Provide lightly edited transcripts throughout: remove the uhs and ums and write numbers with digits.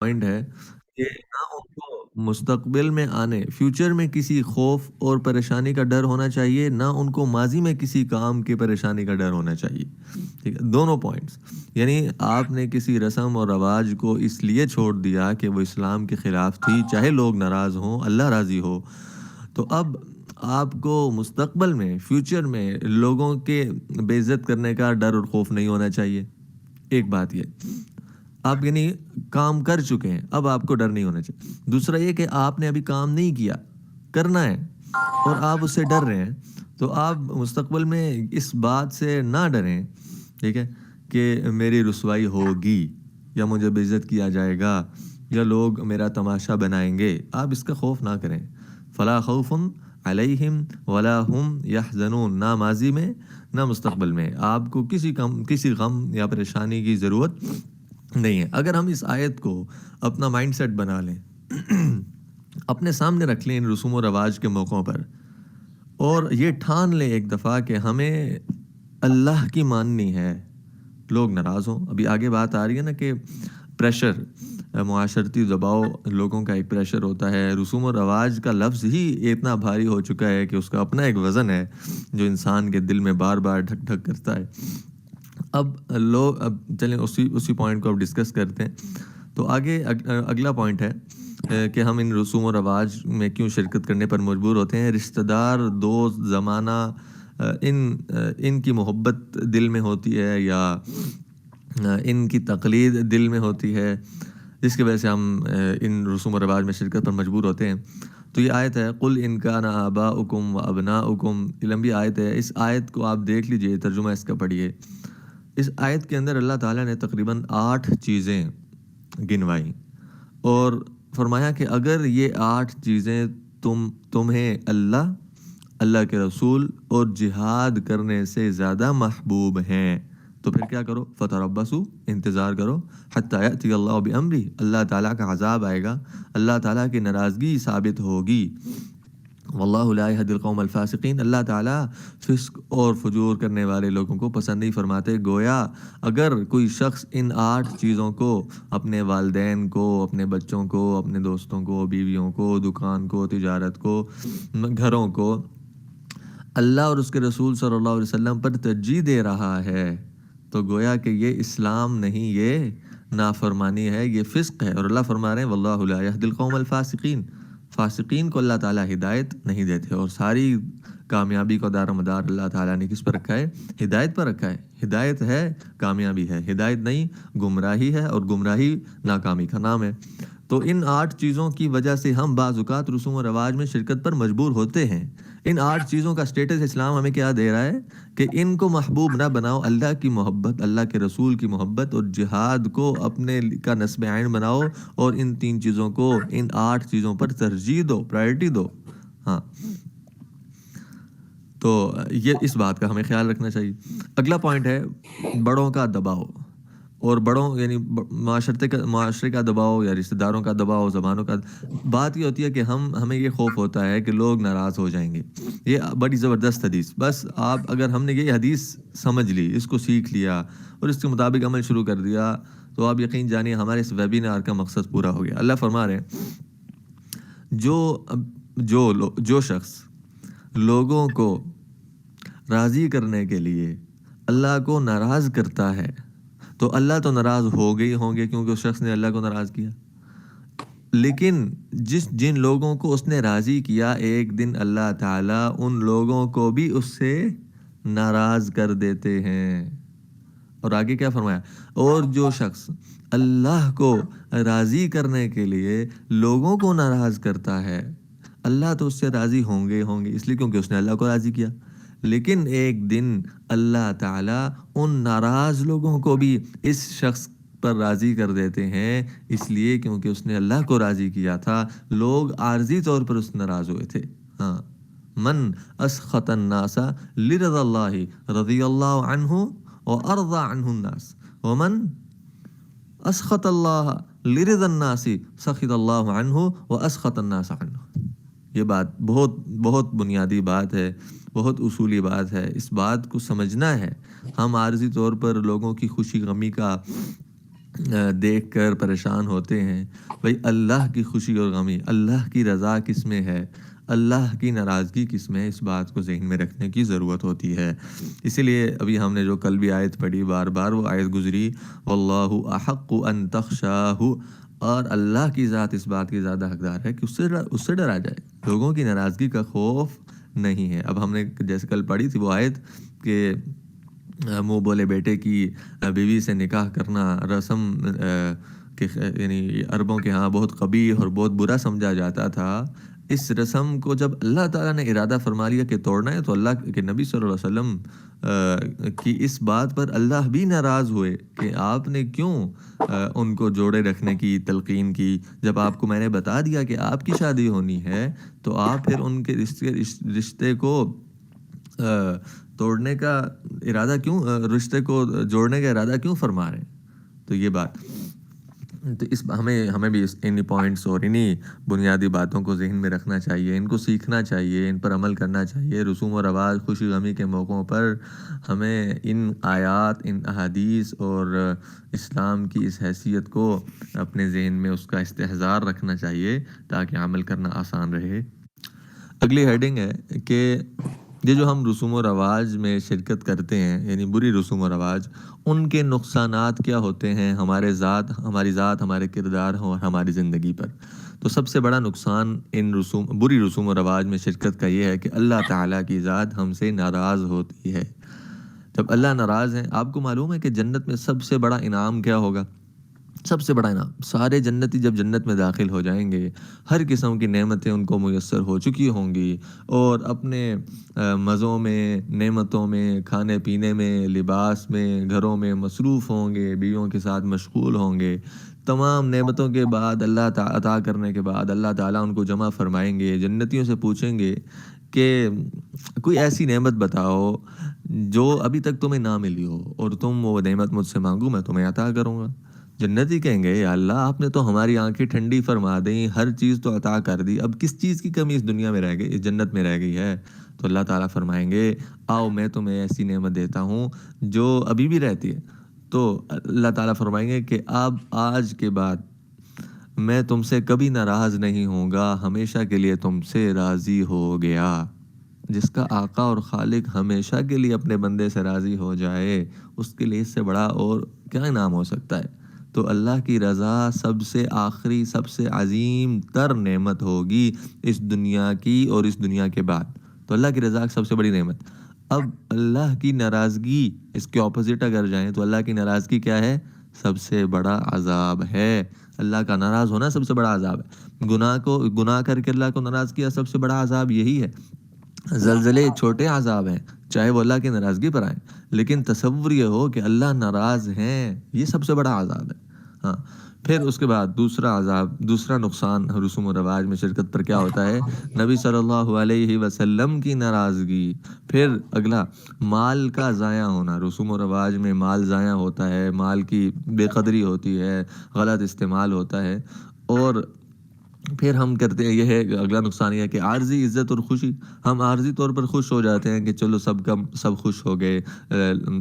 Point ہے کہ نہ ان کو مستقبل میں آنے فیوچر میں کسی خوف اور پریشانی کا ڈر ہونا چاہیے، نہ ان کو ماضی میں کسی کام کی پریشانی کا ڈر ہونا چاہیے۔ ٹھیک ہے، دونوں پوائنٹس، یعنی آپ نے کسی رسم اور رواج کو اس لیے چھوڑ دیا کہ وہ اسلام کے خلاف تھی، چاہے لوگ ناراض ہوں، اللہ راضی ہو، تو اب آپ کو مستقبل میں فیوچر میں لوگوں کے بے عزت کرنے کا ڈر اور خوف نہیں ہونا چاہیے۔ ایک بات یہ، آپ یعنی کام کر چکے ہیں، اب آپ کو ڈر نہیں ہونا چاہیے۔ دوسرا یہ کہ آپ نے ابھی کام نہیں کیا، کرنا ہے، اور آپ اس سے ڈر رہے ہیں، تو آپ مستقبل میں اس بات سے نہ ڈریں، ٹھیک ہے، کہ میری رسوائی ہوگی یا مجھے بے عزت کیا جائے گا یا لوگ میرا تماشا بنائیں گے، آپ اس کا خوف نہ کریں۔ فلا خوف علیہم ولا ہم یحزنون، نہ ماضی میں نہ مستقبل میں آپ کو کسی غم یا پریشانی کی ضرورت نہیں ہے۔ اگر ہم اس آیت کو اپنا مائنڈ سیٹ بنا لیں، اپنے سامنے رکھ لیں ان رسوم و رواج کے موقعوں پر، اور یہ ٹھان لیں ایک دفعہ کہ ہمیں اللہ کی ماننی ہے، لوگ ناراض ہوں، ابھی آگے بات آ رہی ہے نا کہ پریشر، معاشرتی دباؤ، لوگوں کا ایک پریشر ہوتا ہے، رسوم و رواج کا لفظ ہی اتنا بھاری ہو چکا ہے کہ اس کا اپنا ایک وزن ہے جو انسان کے دل میں بار بار ڈھک ڈھک کرتا ہے۔ اب چلیں اسی پوائنٹ کو اب ڈسکس کرتے ہیں۔ تو آگے اگلا پوائنٹ ہے کہ ہم ان رسوم و رواج میں کیوں شرکت کرنے پر مجبور ہوتے ہیں۔ رشتہ دار، دوست، زمانہ، ان کی محبت دل میں ہوتی ہے یا ان کی تقلید دل میں ہوتی ہے، جس کی وجہ سے ہم ان رسوم و رواج میں شرکت پر مجبور ہوتے ہیں۔ تو یہ آیت ہے قُلْ إِنْ كَانَ آبَاؤُكُمْ وَأَبْنَاؤُكُمْ، یہ لمبی آیت ہے، اس آیت کو آپ دیکھ لیجئے، ترجمہ اس کا پڑھیے۔ اس آیت کے اندر اللہ تعالیٰ نے تقریباً 8 چیزیں گنوائیں اور فرمایا کہ اگر یہ 8 چیزیں تمہیں اللہ کے رسول اور جہاد کرنے سے زیادہ محبوب ہیں تو پھر کیا کرو، فتربصوا، انتظار کرو، حتی یأتی اللہ بامرہ، اللہ تعالیٰ کا عذاب آئے گا، اللہ تعالیٰ کی ناراضگی ثابت ہوگی۔ واللہ لا یہدی القوم الفاسقین، اللہ تعالیٰ فسق اور فجور کرنے والے لوگوں کو پسند نہیں فرماتے۔ گویا اگر کوئی شخص ان 8 چیزوں کو، اپنے والدین کو، اپنے بچوں کو، اپنے دوستوں کو، بیویوں کو، دکان کو، تجارت کو، گھروں کو، اللہ اور اس کے رسول صلی اللہ علیہ وسلم پر ترجیح دے رہا ہے تو گویا کہ یہ اسلام نہیں، یہ نافرمانی ہے، یہ فسق ہے، اور اللہ فرما رہے ہیں واللہ لا یہدی القوم الفاسقین، فاسقین کو اللہ تعالیٰ ہدایت نہیں دیتے۔ اور ساری کامیابی کا دار و مدار اللہ تعالیٰ نے کس پر رکھا ہے؟ ہدایت پر رکھا ہے۔ ہدایت ہے کامیابی ہے، ہدایت نہیں گمراہی ہے، اور گمراہی ناکامی کا نام ہے۔ تو ان 8 چیزوں کی وجہ سے ہم بعض اوقات رسوم و رواج میں شرکت پر مجبور ہوتے ہیں۔ ان 8 چیزوں کا سٹیٹس اسلام ہمیں کیا دے رہا ہے کہ ان کو محبوب نہ بناؤ، اللہ کی محبت، اللہ کے رسول کی محبت اور جہاد کو اپنے کا نصب عین بناؤ، اور ان 3 چیزوں کو، ان 8 چیزوں پر ترجیح دو، پرائرٹی دو۔ ہاں، تو یہ اس بات کا ہمیں خیال رکھنا چاہیے۔ اگلا پوائنٹ ہے بڑوں کا دباؤ، اور بڑوں یعنی معاشرے کا دباؤ یا رشتہ داروں کا دباؤ، زبانوں کا۔ بات یہ ہوتی ہے کہ ہمیں یہ خوف ہوتا ہے کہ لوگ ناراض ہو جائیں گے۔ یہ بڑی زبردست حدیث، بس آپ اگر ہم نے یہ حدیث سمجھ لی، اس کو سیکھ لیا اور اس کے مطابق عمل شروع کر دیا تو آپ یقین جانیے ہمارے اس ویبینار کا مقصد پورا ہو گیا۔ اللہ فرما رہے ہیں جو شخص لوگوں کو راضی کرنے کے لیے اللہ کو ناراض کرتا ہے تو اللہ تو ناراض ہو گئی ہوں گے کیونکہ اس شخص نے اللہ کو ناراض کیا، لیکن جن لوگوں کو اس نے راضی کیا، ایک دن اللہ تعالیٰ ان لوگوں کو بھی اس سے ناراض کر دیتے ہیں۔ اور آگے کیا فرمایا؟ اور جو شخص اللہ کو راضی کرنے کے لیے لوگوں کو ناراض کرتا ہے، اللہ تو اس سے راضی ہوں گے اس لیے کیونکہ اس نے اللہ کو راضی کیا، لیکن ایک دن اللہ تعالیٰ ان ناراض لوگوں کو بھی اس شخص پر راضی کر دیتے ہیں، اس لیے کیونکہ اس نے اللہ کو راضی کیا تھا، لوگ عارضی طور پر اس ناراض ہوئے تھے۔ ہاں، من اسخط الناس لرضا اللہ رضی اللہ عنہ وارضى عنہ الناس، ومن اسخط اللہ لرضا الناس سخط اللہ عنہ واسخط الناس عنہ۔ یہ بات بہت بہت بنیادی بات ہے، بہت اصولی بات ہے، اس بات کو سمجھنا ہے۔ ہم عارضی طور پر لوگوں کی خوشی غمی کا دیکھ کر پریشان ہوتے ہیں. بھائی اللہ کی خوشی اور غمی، اللہ کی رضا کس میں ہے، اللہ کی ناراضگی کس میں ہے، اس بات کو ذہن میں رکھنے کی ضرورت ہوتی ہے. اسی لیے ابھی ہم نے جو کل بھی آیت پڑھی بار بار وہ آیت گزری، واللہ احق ان تخشاہ، اور اللہ کی ذات اس بات کی زیادہ حقدار ہے کہ اس سے ڈرا جائے. لوگوں کی ناراضگی کا خوف نہیں ہے. اب ہم نے جیسے کل پڑھی تھی وہ آیت کہ منہ بولے بیٹے کی بیوی سے نکاح کرنا رسم کہ یعنی عربوں کے ہاں بہت قبیح اور بہت برا سمجھا جاتا تھا. اس رسم کو جب اللہ تعالیٰ نے ارادہ فرما لیا کہ توڑنا ہے، تو اللہ کے نبی صلی اللہ علیہ وسلم کی اس بات پر اللہ بھی ناراض ہوئے کہ آپ نے کیوں ان کو جوڑے رکھنے کی تلقین کی. جب آپ کو میں نے بتا دیا کہ آپ کی شادی ہونی ہے، تو آپ پھر ان کے رشتے کو توڑنے کا ارادہ کیوں، رشتے کو جوڑنے کا ارادہ کیوں فرما رہے ہیں. تو یہ بات، تو اس ہمیں بھی انہی پوائنٹس اور انہی بنیادی باتوں کو ذہن میں رکھنا چاہیے، ان کو سیکھنا چاہیے، ان پر عمل کرنا چاہیے. رسوم و رواج، خوشی غمی کے موقعوں پر ہمیں ان آیات، ان احادیث اور اسلام کی اس حیثیت کو اپنے ذہن میں اس کا استحضار رکھنا چاہیے تاکہ عمل کرنا آسان رہے. اگلی ہیڈنگ ہے کہ یہ جو ہم رسوم و رواج میں شرکت کرتے ہیں، یعنی بری رسوم و رواج، ان کے نقصانات کیا ہوتے ہیں ہماری ذات، ہمارے کردار اور ہماری زندگی پر. تو سب سے بڑا نقصان ان بری رسوم و رواج میں شرکت کا یہ ہے کہ اللہ تعالیٰ کی ذات ہم سے ناراض ہوتی ہے. جب اللہ ناراض ہیں، آپ کو معلوم ہے کہ جنت میں سب سے بڑا انعام کیا ہوگا؟ سب سے بڑا انعام، سارے جنتی جب جنت میں داخل ہو جائیں گے، ہر قسم کی نعمتیں ان کو میسر ہو چکی ہوں گی، اور اپنے مزوں میں، نعمتوں میں، کھانے پینے میں، لباس میں، گھروں میں مصروف ہوں گے، بیویوں کے ساتھ مشغول ہوں گے. تمام نعمتوں کے بعد، اللہ عطا کرنے کے بعد، اللہ تعالیٰ ان کو جمع فرمائیں گے. جنتیوں سے پوچھیں گے کہ کوئی ایسی نعمت بتاؤ جو ابھی تک تمہیں نہ ملی ہو، اور تم وہ نعمت مجھ سے مانگو، میں تمہیں عطا کروں گا. جنتی کہیں گے یا اللہ آپ نے تو ہماری آنکھیں ٹھنڈی فرما دیں، ہر چیز تو عطا کر دی، اب کس چیز کی کمی اس دنیا میں رہ گئی، اس جنت میں رہ گئی ہے. تو اللہ تعالیٰ فرمائیں گے آؤ میں تمہیں ایسی نعمت دیتا ہوں جو ابھی بھی رہتی ہے. تو اللہ تعالیٰ فرمائیں گے کہ اب آج کے بعد میں تم سے کبھی ناراض نہیں ہوں گا، ہمیشہ کے لیے تم سے راضی ہو گیا. جس کا آقا اور خالق ہمیشہ کے لیے اپنے بندے سے راضی ہو جائے، اس کے لیے اس سے بڑا اور کیا انعام ہو سکتا ہے. تو اللہ کی رضا سب سے آخری، سب سے عظیم تر نعمت ہوگی اس دنیا کی اور اس دنیا کے بعد. تو اللہ کی رضا سب سے بڑی نعمت. اب اللہ کی ناراضگی، اس کے اپوزٹ اگر جائیں تو اللہ کی ناراضگی کیا ہے؟ سب سے بڑا عذاب ہے. اللہ کا ناراض ہونا سب سے بڑا عذاب ہے. گناہ کر کے اللہ کو ناراض کیا، سب سے بڑا عذاب یہی ہے. زلزلے چھوٹے عذاب ہیں چاہے وہ اللہ کی ناراضگی پر آئیں، لیکن تصور یہ ہو کہ اللہ ناراض ہیں، یہ سب سے بڑا عذاب ہے. ہاں. پھر اس کے بعد دوسرا نقصان رسوم و رواج میں شرکت پر کیا ہوتا ہے؟ نبی صلی اللہ علیہ وسلم کی ناراضگی. پھر اگلا، مال کا ضائع ہونا. رسوم و رواج میں مال ضائع ہوتا ہے، مال کی بے قدری ہوتی ہے، غلط استعمال ہوتا ہے. اور پھر ہم کرتے ہیں، یہ ہے اگلا نقصان، یہ ہے کہ عارضی عزت اور خوشی. ہم عارضی طور پر خوش ہو جاتے ہیں کہ چلو سب خوش ہو گئے،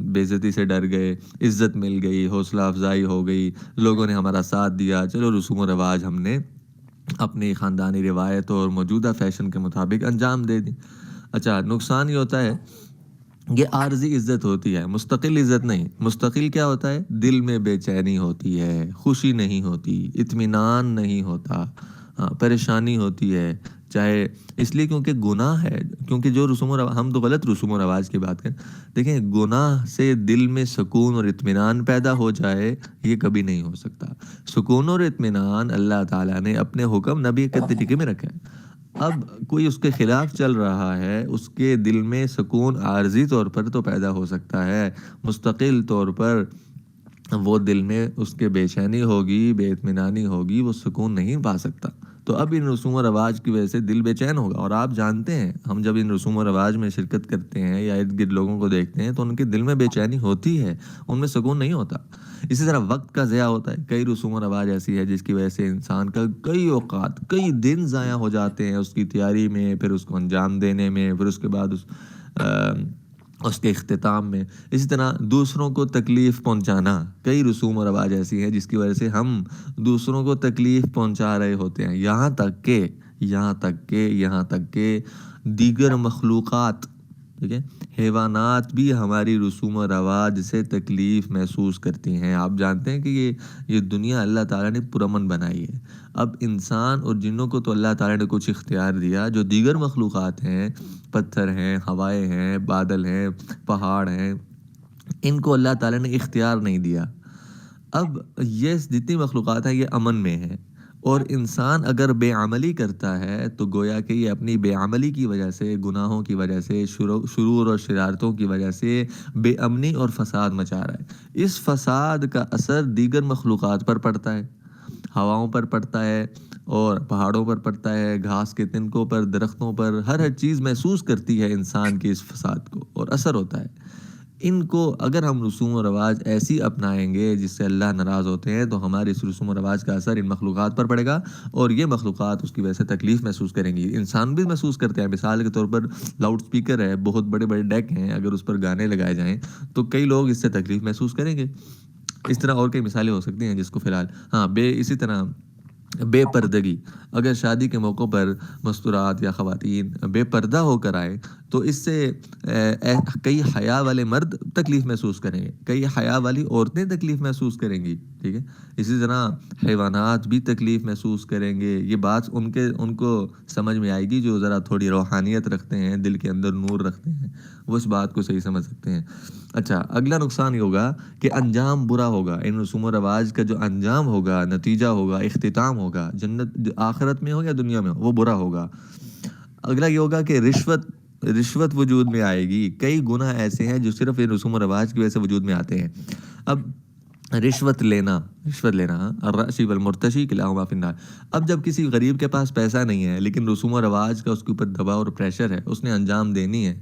بے عزتی سے ڈر گئے، عزت مل گئی، حوصلہ افزائی ہو گئی، لوگوں نے ہمارا ساتھ دیا، چلو رسوم و رواج ہم نے اپنی خاندانی روایت اور موجودہ فیشن کے مطابق انجام دے دی. اچھا، نقصان یہ ہوتا ہے، یہ عارضی عزت ہوتی ہے، مستقل عزت نہیں. مستقل کیا ہوتا ہے؟ دل میں بے چینی ہوتی ہے، خوشی نہیں ہوتی، اطمینان نہیں ہوتا، پریشانی ہوتی ہے. چاہے اس لیے کیونکہ گناہ ہے، کیونکہ جو ہم تو غلط رسوم و رواج کی بات کریں. دیکھیں، گناہ سے دل میں سکون اور اطمینان پیدا ہو جائے، یہ کبھی نہیں ہو سکتا. سکون اور اطمینان اللہ تعالیٰ نے اپنے حکم نبی کے طریقے میں رکھا ہے. اب کوئی اس کے خلاف چل رہا ہے، اس کے دل میں سکون عارضی طور پر تو پیدا ہو سکتا ہے، مستقل طور پر وہ دل میں اس کے بے چینی ہوگی، بے اطمینانی ہوگی، وہ سکون نہیں پا سکتا. تو اب ان رسوم و رواج کی وجہ سے دل بے چین ہوگا. اور آپ جانتے ہیں، ہم جب ان رسوم و رواج میں شرکت کرتے ہیں یا ارد گرد لوگوں کو دیکھتے ہیں تو ان کے دل میں بے چینی ہوتی ہے، ان میں سکون نہیں ہوتا. اسی طرح وقت کا ضیاع ہوتا ہے. کئی رسوم و رواج ایسی ہے جس کی وجہ سے انسان کا کئی اوقات، کئی دن ضائع ہو جاتے ہیں اس کی تیاری میں، پھر اس کو انجام دینے میں، پھر اس کے بعد اس کے اختتام میں، اسی طرح دوسروں کو تکلیف پہنچانا، کئی رسوم و رواج ایسی ہیں جس کی وجہ سے ہم دوسروں کو تکلیف پہنچا رہے ہوتے ہیں، یہاں تک کہ دیگر مخلوقات، ٹھیک ہے، حیوانات بھی ہماری رسوم و رواج سے تکلیف محسوس کرتی ہیں۔ آپ جانتے ہیں کہ یہ دنیا اللہ تعالیٰ نے پرامن بنائی ہے۔ اب انسان اور جنوں کو تو اللہ تعالیٰ نے کچھ اختیار دیا، جو دیگر مخلوقات ہیں، پتھر ہیں، ہوائیں ہیں، بادل ہیں، پہاڑ ہیں، ان کو اللہ تعالیٰ نے اختیار نہیں دیا۔ اب یہ جتنی مخلوقات ہیں یہ امن میں ہیں، اور انسان اگر بے عملی کرتا ہے تو گویا کہ یہ اپنی بے عملی کی وجہ سے، گناہوں کی وجہ سے، شرور اور شرارتوں کی وجہ سے بے امنی اور فساد مچا رہا ہے۔ اس فساد کا اثر دیگر مخلوقات پر پڑتا ہے، ہواؤں پر پڑتا ہے، اور پہاڑوں پر پڑتا ہے، گھاس کے تنکوں پر، درختوں پر، ہر چیز محسوس کرتی ہے انسان کے اس فساد کو، اور اثر ہوتا ہے۔ ان کو اگر ہم رسوم و رواج ایسی اپنائیں گے جس سے اللہ ناراض ہوتے ہیں، تو ہمارے اس رسوم و رواج کا اثر ان مخلوقات پر پڑے گا، اور یہ مخلوقات اس کی وجہ سے تکلیف محسوس کریں گی۔ انسان بھی محسوس کرتے ہیں، مثال کے طور پر لاؤڈ سپیکر ہے، بہت بڑے بڑے ڈیک ہیں، اگر اس پر گانے لگائے جائیں تو کئی لوگ اس سے تکلیف محسوس کریں گے۔ اس طرح اور کئی مثالیں ہو سکتی ہیں جس کو فی الحال اسی طرح بے پردگی، اگر شادی کے موقع پر مستورات یا خواتین بے پردہ ہو کر آئیں تو اس سے کئی حیا والے مرد تکلیف محسوس کریں گے، کئی حیا والی عورتیں تکلیف محسوس کریں گی، ٹھیک ہے۔ اسی طرح حیوانات بھی تکلیف محسوس کریں گے۔ یہ بات ان کو سمجھ میں آئے گی جو ذرا تھوڑی روحانیت رکھتے ہیں، دل کے اندر نور رکھتے ہیں، وہ اس بات کو صحیح سمجھ سکتے ہیں۔ اچھا، اگلا نقصان یہ ہوگا کہ انجام برا ہوگا۔ ان رسوم و رواج کا جو انجام ہوگا، نتیجہ ہوگا، اختتام ہوگا، جنت آخرت میں ہو یا دنیا میں ہو، وہ برا ہوگا۔ اگلا یہ ہوگا کہ رشوت وجود میں آئے گی۔ کئی گناہ ایسے ہیں جو صرف ان رسوم و رواج کی وجہ سے وجود میں آتے ہیں۔ اب رشوت لینا، الراشی والمرتشی کلاہما فی النار۔ اب جب کسی غریب کے پاس پیسہ نہیں ہے لیکن رسوم و رواج کا اس کے اوپر دباؤ اور پریشر ہے، اس نے انجام دینی ہے،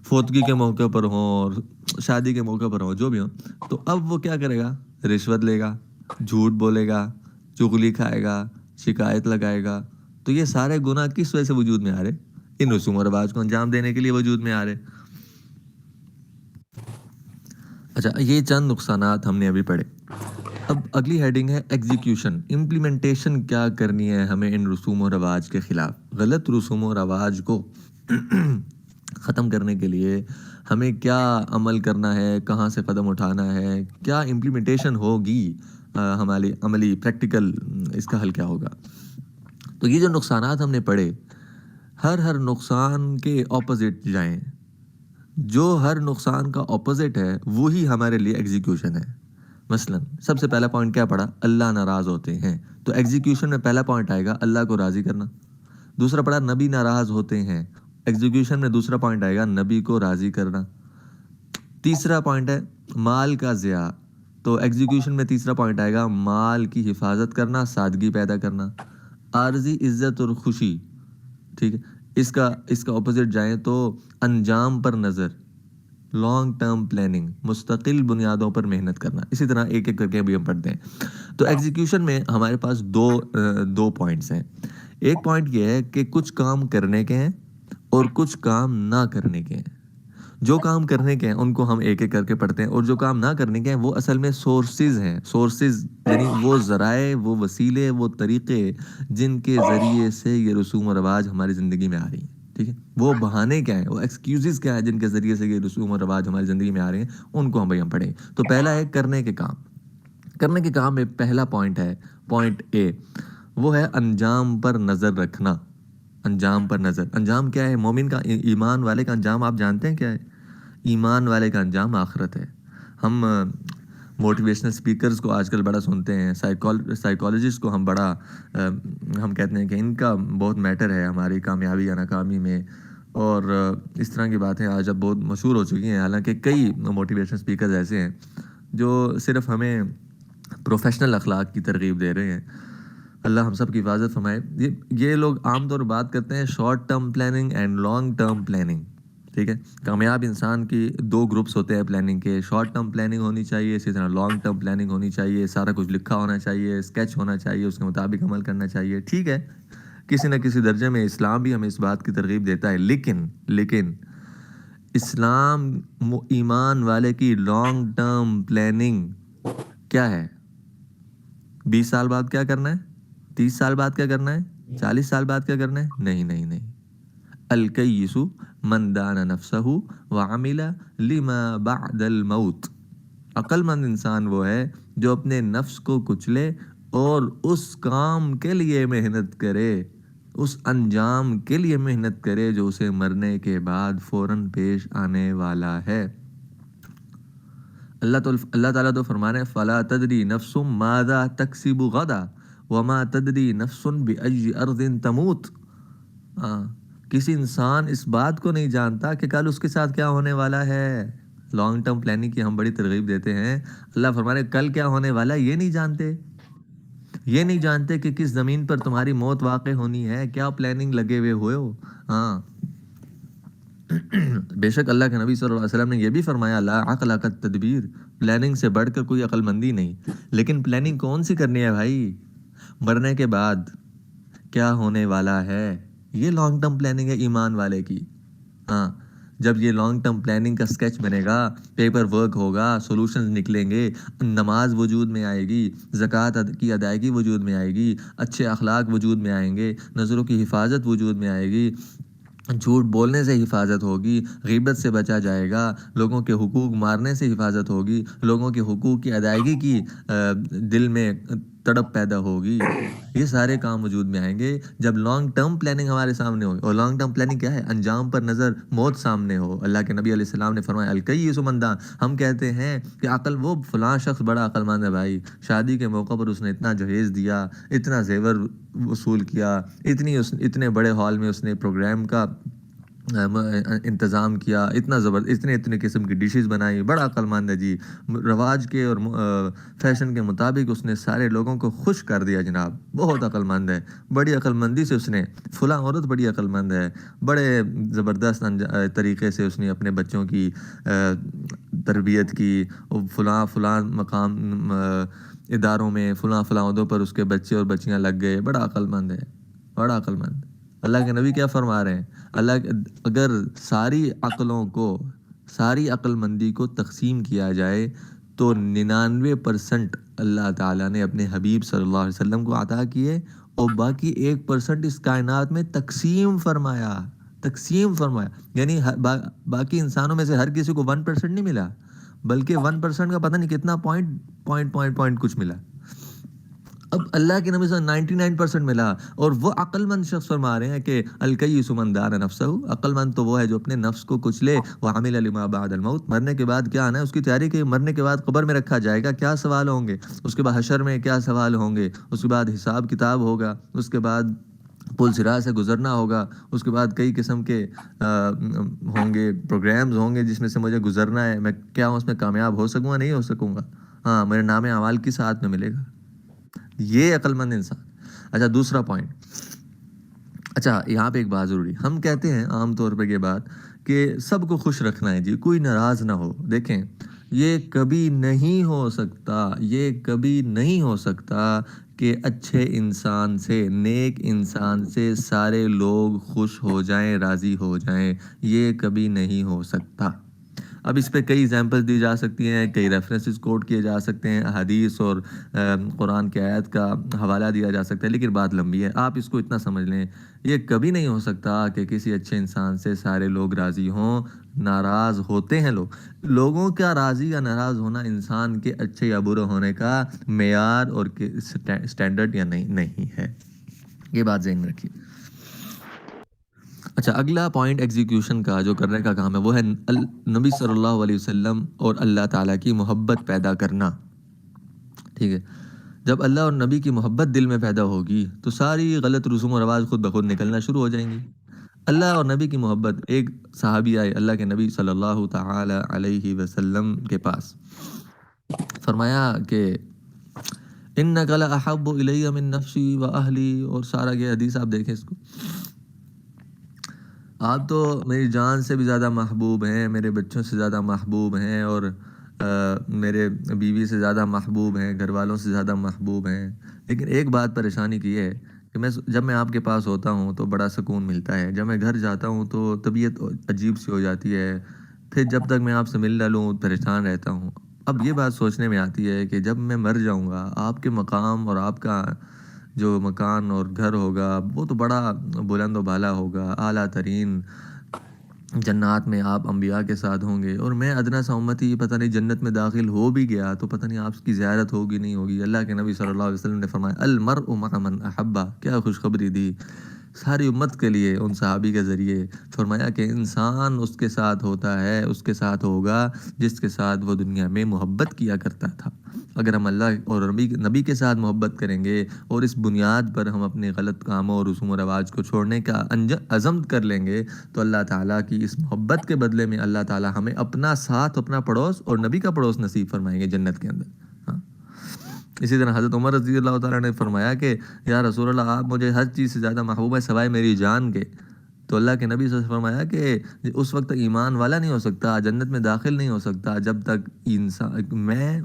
فوتگی کے موقع پر ہو اور شادی کے موقع پر ہو، جو بھی ہو، تو اب وہ کیا کرے گا؟ رشوت لے گا، جھوٹ بولے گا، چغلی کھائے گا، شکایت لگائے گا۔ تو یہ سارے گناہ کس وجہ سے وجود میں آ رہے؟ ان رسوم و رواج کو انجام دینے کے لیے وجود میں آ رہے۔ اچھا، یہ چند نقصانات ہم نے ابھی پڑھے۔ اب اگلی ہیڈنگ ہے ایگزیکیوشن، امپلیمنٹیشن کیا کرنی ہے ہمیں ان رسوم و رواج کے خلاف۔ غلط رسوم و رواج کو ختم کرنے کے لیے ہمیں کیا عمل کرنا ہے، کہاں سے قدم اٹھانا ہے، کیا امپلیمنٹیشن ہوگی ہماری عملی پریکٹیکل، اس کا حل کیا ہوگا۔ تو یہ جو نقصانات ہم نے پڑھے، ہر نقصان کے اپوزٹ جائیں، جو ہر نقصان کا اپوزٹ ہے وہی ہمارے لیے ایگزیکیوشن ہے۔ مثلا سب سے پہلا پوائنٹ کیا پڑا؟ اللہ ناراض ہوتے ہیں، تو ایگزیکیوشن میں پہلا پوائنٹ آئے گا اللہ کو راضی کرنا۔ دوسرا پڑا نبی ناراض ہوتے ہیں، ایگزیکیوشن میں دوسرا پوائنٹ آئے گا نبی کو راضی کرنا۔ تیسرا پوائنٹ ہے مال کا ضیاع، تو ایگزیکیوشن میں تیسرا پوائنٹ آئے گا مال کی حفاظت کرنا، سادگی پیدا کرنا۔ عارضی عزت اور خوشی، ٹھیک ہے، اس کا اپوزٹ جائیں تو انجام پر نظر، لانگ ٹرم پلاننگ، مستقل بنیادوں پر محنت کرنا۔ اسی طرح ایک ایک کر کے بھی ہم پڑھتے ہیں۔ تو ایگزیکیوشن میں ہمارے پاس دو پوائنٹس ہیں۔ ایک پوائنٹ یہ ہے کہ کچھ کام کرنے کے ہیں اور کچھ کام نہ کرنے کے ہیں۔ جو کام کرنے کے ہیں ان کو ہم ایک ایک کر کے پڑھتے ہیں، اور جو کام نہ کرنے کے ہیں وہ اصل میں سورسز ہیں۔ سورسز یعنی وہ ذرائع، وہ وسیلے، وہ طریقے جن کے ذریعے سے یہ رسوم و رواج ہماری زندگی میں آ رہی ہیں، ٹھیک ہے۔ وہ بہانے کیا ہیں، وہ ایکسکیوزز کیا ہیں جن کے ذریعے سے یہ رسوم و رواج ہماری زندگی میں آ رہے ہیں، ان کو ہم پڑھیں۔ تو پہلا ہے کرنے کے کام۔ کرنے کے کام میں پہلا پوائنٹ ہے، پوائنٹ اے، وہ ہے انجام پر نظر رکھنا۔ انجام پر نظر، انجام کیا ہے؟ مومن کا، ایمان والے کا انجام آپ جانتے ہیں کیا ہے؟ ایمان والے کا انجام آخرت ہے۔ ہم موٹیویشنل سپیکرز کو آج کل بڑا سنتے ہیں، سائیکالوجسٹ کو ہم کہتے ہیں کہ ان کا بہت میٹر ہے ہماری کامیابی یا ناکامی میں، اور اس طرح کی باتیں آج اب بہت مشہور ہو چکی ہیں۔ حالانکہ کئی موٹیویشنل سپیکرز ایسے ہیں جو صرف ہمیں پروفیشنل اخلاق کی ترغیب دے رہے ہیں۔ اللہ ہم سب کی حفاظت فرمائے۔ یہ لوگ عام طور پر بات کرتے ہیں short term planning and long term planning, ٹھیک ہے۔ کامیاب انسان کی دو گروپس ہوتے ہیں پلاننگ کے، شارٹ ٹرم پلاننگ ہونی چاہیے، اسی طرح لانگ ٹرم پلاننگ ہونی چاہیے، سارا کچھ لکھا ہونا چاہیے، اسکیچ ہونا چاہیے، اس کے مطابق عمل کرنا چاہیے، ٹھیک ہے۔ کسی نہ کسی درجے میں اسلام بھی ہمیں اس بات کی ترغیب دیتا ہے، لیکن اسلام ایمان والے کی لانگ ٹرم پلاننگ کیا ہے؟ 20 سال بعد کیا کرنا ہے؟ 30 سال بعد کیا کرنا ہے؟ 40 سال بعد کیا کرنا ہے؟ نہیں نہیں نہیں. الکیس من دان نفسہ وعمل لما بعد الموت. عقل مند انسان وہ ہے جو اپنے نفس کو کچلے اور اس کام کے لیے محنت کرے، اس انجام کے لیے محنت کرے جو اسے مرنے کے بعد فوراً پیش آنے والا ہے. اللہ تعالیٰ تو فرما رہے ہیں فَلَا تَدْرِي نَفْسٌ مَاذَا تَكْسِبُ غَدًا وَمَا تَدْرِي نَفْسٌ بِأَيِّ أَرْضٍ تَمُوتُ. کسی انسان اس بات کو نہیں جانتا کہ کل اس کے ساتھ کیا ہونے والا ہے. لانگ ٹرم پلاننگ کی ہم بڑی ترغیب دیتے ہیں. اللہ فرما رہے ہیں کل کیا ہونے والا ہے یہ نہیں جانتے. یہ نہیں جانتے کہ کس زمین پر تمہاری موت واقع ہونی ہے. کیا پلاننگ لگے ہوئے ہو. ہاں بے شک اللہ کے نبی صلی اللہ علیہ وسلم نے یہ بھی فرمایا لا عقل کا تدبیر. پلاننگ سے بڑھ کر کوئی عقل مندی نہیں. لیکن پلاننگ کون سی کرنی ہے بھائی؟ مرنے کے بعد کیا ہونے والا ہے، یہ لانگ ٹرم پلاننگ ہے ایمان والے کی. ہاں جب یہ لانگ ٹرم پلاننگ کا سکیچ بنے گا، پیپر ورک ہوگا، سولوشنز نکلیں گے، نماز وجود میں آئے گی، زکوٰۃ کی ادائیگی وجود میں آئے گی، اچھے اخلاق وجود میں آئیں گے، نظروں کی حفاظت وجود میں آئے گی، جھوٹ بولنے سے حفاظت ہوگی، غیبت سے بچا جائے گا، لوگوں کے حقوق مارنے سے حفاظت ہوگی، لوگوں کے حقوق کی ادائیگی کی دل میں تڑپ پیدا ہوگی. یہ سارے کام وجود میں آئیں گے جب لانگ ٹرم پلاننگ ہمارے سامنے ہو. اور لانگ ٹرم پلاننگ کیا ہے؟ انجام پر نظر، موت سامنے ہو. اللہ کے نبی علیہ السلام نے فرمایا الکیس من دان. ہم کہتے ہیں کہ عقل وہ فلاں شخص بڑا عقل مند ہے بھائی، شادی کے موقع پر اس نے اتنا جہیز دیا، اتنا زیور وصول کیا، اتنے بڑے ہال میں اس نے پروگرام کا انتظام کیا، اتنے قسم کی ڈشز بنائی، بڑا عقل مند ہے جی. رواج کے اور فیشن کے مطابق اس نے سارے لوگوں کو خوش کر دیا جناب. بہت عقل مند ہے. بڑی عقل مندی سے اس نے، فلاں عورت بڑی عقل مند ہے، بڑے زبردست طریقے سے اس نے اپنے بچوں کی تربیت کی. فلاں مقام اداروں میں فلاں عہدوں پر اس کے بچے اور بچیاں لگ گئے. بڑا عقل مند ہے، بڑا عقل مند. اللہ کے نبی کیا فرما رہے ہیں؟ اگر ساری عقل مندی کو تقسیم کیا جائے تو 99% اللہ تعالیٰ نے اپنے حبیب صلی اللہ علیہ وسلم کو عطا کیے، اور باقی 1% اس کائنات میں تقسیم فرمایا. یعنی باقی انسانوں میں سے ہر کسی کو 1% نہیں ملا، بلکہ 1% کا پتہ نہیں کتنا پوائنٹ کچھ ملا. اب اللہ کے نبی سے 99% ملا. اور وہ عقل مند شخص فرما رہے ہیں کہ الکیس من دان نفسہ. عقل مند تو وہ ہے جو اپنے نفس کو کچلے وعمل لما بعد الموت. مرنے کے بعد کیا آنا ہے اس کی تیاری کی. مرنے کے بعد قبر میں رکھا جائے گا، کیا سوال ہوں گے، اس کے بعد حشر میں کیا سوال ہوں گے، اس کے بعد حساب کتاب ہوگا، اس کے بعد پل صراط سے گزرنا ہوگا، اس کے بعد کئی قسم کے ہوں گے، پروگرامز ہوں گے جس میں سے مجھے گزرنا ہے. میں کیا اس میں کامیاب ہو سکوں گا؟ نہیں ہو سکوں گا. ہاں میرے نام اعمال کس ہاتھ میں ملے گا؟ یہ عقل مند انسان. اچھا دوسرا پوائنٹ. اچھا یہاں پہ ایک بات ضروری، ہم کہتے ہیں عام طور پہ یہ بات کہ سب کو خوش رکھنا ہے جی، کوئی ناراض نہ ہو. دیکھیں یہ کبھی نہیں ہو سکتا کہ اچھے انسان سے، نیک انسان سے سارے لوگ خوش ہو جائیں، راضی ہو جائیں. یہ کبھی نہیں ہو سکتا. اب اس پہ کئی ایگزامپل دی جا سکتی ہیں، کئی ریفرنسز کوٹ کیے جا سکتے ہیں، حدیث اور قرآن کی آیت کا حوالہ دیا جا سکتا ہے، لیکن بات لمبی ہے. آپ اس کو اتنا سمجھ لیں، یہ کبھی نہیں ہو سکتا کہ کسی اچھے انسان سے سارے لوگ راضی ہوں. ناراض ہوتے ہیں لوگوں کا راضی یا ناراض ہونا انسان کے اچھے یا برے ہونے کا معیار اور سٹینڈرڈ یا نہیں ہے. یہ بات ذہن میں رکھیے. اچھا اگلا پوائنٹ ایگزیکیوشن کا جو کرنے کا کام ہے وہ ہے نبی صلی اللہ علیہ وسلم اور اللہ تعالیٰ کی محبت پیدا کرنا. ٹھیک ہے، جب اللہ اور نبی کی محبت دل میں پیدا ہوگی تو ساری غلط رسوم و رواج خود بخود نکلنا شروع ہو جائیں گی. اللہ اور نبی کی محبت. ایک صحابی آئے اللہ کے نبی صلی اللہ تعالی علیہ وسلم کے پاس، فرمایا کہ انک لاحب الی من نفسی و اہلی، اور سارا یہ حدیث آپ دیکھیں اس کو. آپ تو میری جان سے بھی زیادہ محبوب ہیں، میرے بچوں سے زیادہ محبوب ہیں، اور میرے بیوی سے زیادہ محبوب ہیں، گھر والوں سے زیادہ محبوب ہیں. لیکن ایک بات پریشانی کی ہے کہ جب میں آپ کے پاس ہوتا ہوں تو بڑا سکون ملتا ہے، جب میں گھر جاتا ہوں تو طبیعت عجیب سی ہو جاتی ہے، پھر جب تک میں آپ سے مل نہ لوں پریشان رہتا ہوں۔ اب یہ بات سوچنے میں آتی ہے کہ جب میں مر جاؤں گا، آپ کے مقام اور آپ کا جو مکان اور گھر ہوگا وہ تو بڑا بلند و بالا ہوگا، اعلیٰ ترین جنات میں آپ انبیاء کے ساتھ ہوں گے، اور میں ادنا سا امتی پتہ نہیں جنت میں داخل ہو بھی گیا تو پتہ نہیں آپ کی زیارت ہوگی نہیں ہوگی۔ اللہ کے نبی صلی اللہ علیہ وسلم نے فرمایا المرء مع من احبہ، کیا خوشخبری دی ساری امت کے لیے ان صحابی کے ذریعے۔ فرمایا کہ انسان اس کے ساتھ ہوتا ہے، اس کے ساتھ ہوگا جس کے ساتھ وہ دنیا میں محبت کیا کرتا تھا۔ اگر ہم اللہ اور نبی کے ساتھ محبت کریں گے اور اس بنیاد پر ہم اپنے غلط کاموں اور رسوم و رواج کو چھوڑنے کا عزم کر لیں گے تو اللہ تعالیٰ کی اس محبت کے بدلے میں اللہ تعالیٰ ہمیں اپنا ساتھ، اپنا پڑوس اور نبی کا پڑوس نصیب فرمائیں گے جنت کے اندر۔ ہاں، اسی طرح حضرت عمر رضی اللہ تعالیٰ نے فرمایا کہ یا رسول اللہ، آپ مجھے ہر چیز سے زیادہ محبوب ہے سوائے میری جان کے۔ تو اللہ کے نبی صلی اللہ علیہ وسلم نے فرمایا کہ اس وقت تک ایمان والا نہیں ہو سکتا، جنت میں داخل نہیں ہو سکتا جب تک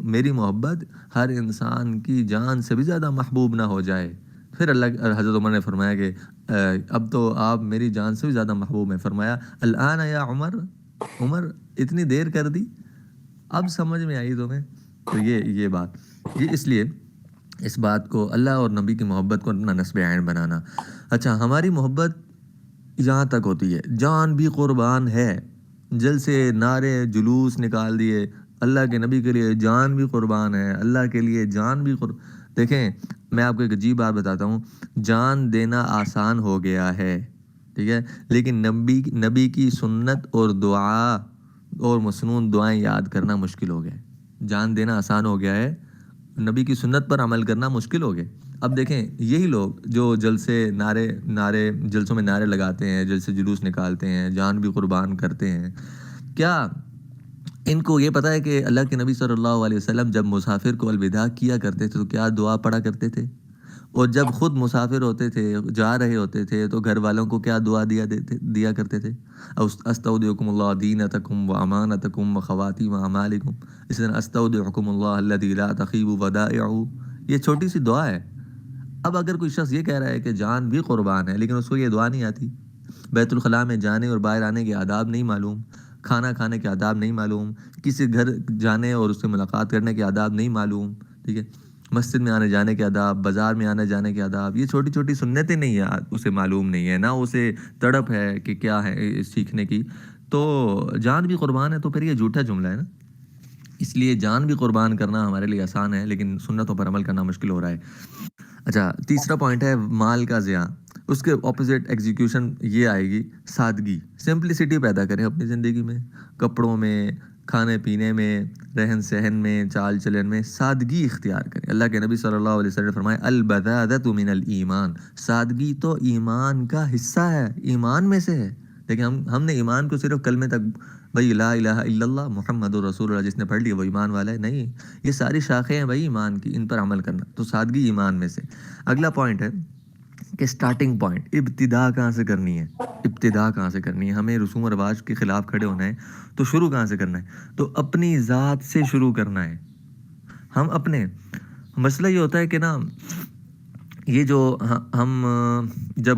میری محبت ہر انسان کی جان سے بھی زیادہ محبوب نہ ہو جائے۔ پھر حضرت عمر نے فرمایا کہ اب تو آپ میری جان سے بھی زیادہ محبوب ہیں۔ فرمایا الآن یا عمر، عمر اتنی دیر کر دی، اب سمجھ میں آئی تمہیں؟ تو یہ بات، یہ اس لیے اس بات کو اللہ اور نبی کی محبت کو اپنا نصب عین بنانا۔ اچھا، ہماری محبت یہاں تک ہوتی ہے، جان بھی قربان ہے، جلسے نعرے جلوس نکال دیے، اللہ کے نبی کے لیے جان بھی قربان ہے، اللہ کے لیے جان بھی دیکھیں میں آپ کو ایک عجیب بات بتاتا ہوں، جان دینا آسان ہو گیا ہے، ٹھیک ہے، لیکن نبی کی سنت اور دعا اور مسنون دعائیں یاد کرنا مشکل ہو گیا ہے۔ جان دینا آسان ہو گیا ہے، نبی کی سنت پر عمل کرنا مشکل ہو گیا۔ اب دیکھیں یہی لوگ جو جلسوں میں نعرے لگاتے ہیں، جلسے جلوس نکالتے ہیں، جان بھی قربان کرتے ہیں، کیا ان کو یہ پتہ ہے کہ اللہ کے نبی صلی اللہ علیہ وسلم جب مسافر کو الوداع کیا کرتے تھے تو کیا دعا پڑھا کرتے تھے؟ اور جب خود مسافر ہوتے تھے، جا رہے ہوتے تھے، تو گھر والوں کو کیا دعا دیا کرتے تھے؟ استودعکم اللہ دینتکم و امانتکم و خواتیم اعمالکم، اس طرح استودعکم اللہ الذی لا تخیب ودائعہ، یہ چھوٹی سی دعا ہے۔ اب اگر کوئی شخص یہ کہہ رہا ہے کہ جان بھی قربان ہے لیکن اس کو یہ دعا نہیں آتی، بیت الخلاء میں جانے اور باہر آنے کے آداب نہیں معلوم، کھانا کھانے کے آداب نہیں معلوم، کسی گھر جانے اور اس سے ملاقات کرنے کے آداب نہیں معلوم، ٹھیک ہے، مسجد میں آنے جانے کے آداب، بازار میں آنے جانے کے آداب، یہ چھوٹی چھوٹی سنتیں نہیں ہیں، اسے معلوم نہیں ہے، نہ اسے تڑپ ہے کہ کیا ہے سیکھنے کی، تو جان بھی قربان ہے تو پھر یہ جھوٹا جملہ ہے نا۔ اس لیے جان بھی قربان کرنا ہمارے لیے آسان ہے لیکن سنتوں پر عمل کرنا مشکل ہو رہا ہے۔ اچھا، تیسرا پوائنٹ ہے مال کا ضیاع، اس کے اپوزٹ ایگزیکیوشن یہ آئے گی سادگی، سمپلسٹی پیدا کریں اپنی زندگی میں، کپڑوں میں، کھانے پینے میں، رہن سہن میں، چال چلن میں سادگی اختیار کریں۔ اللہ کے نبی صلی اللہ علیہ وسلم نے فرمایا البذاذۃ من الایمان، سادگی تو ایمان کا حصہ ہے، ایمان میں سے ہے۔ لیکن ہم نے ایمان کو صرف کلمے تک، بھائی لا الہ الا اللہ محمد رسول اللہ جس نے پڑھ لیا وہ ایمان والا ہے، نہیں، یہ ساری شاخیں ہیں بھائی ایمان کی، ان پر عمل کرنا، تو سادگی ایمان میں سے۔ اگلا پوائنٹ ہے کہ سٹارٹنگ پوائنٹ، ابتدا کہاں سے کرنی ہے، ابتدا کہاں سے کرنی ہے، ہمیں رسوم و رواج کے خلاف کھڑے ہونا ہے تو شروع کہاں سے کرنا ہے، تو اپنی ذات سے شروع کرنا ہے۔ ہم اپنے، مسئلہ یہ ہوتا ہے کہ نا یہ جو ہم جب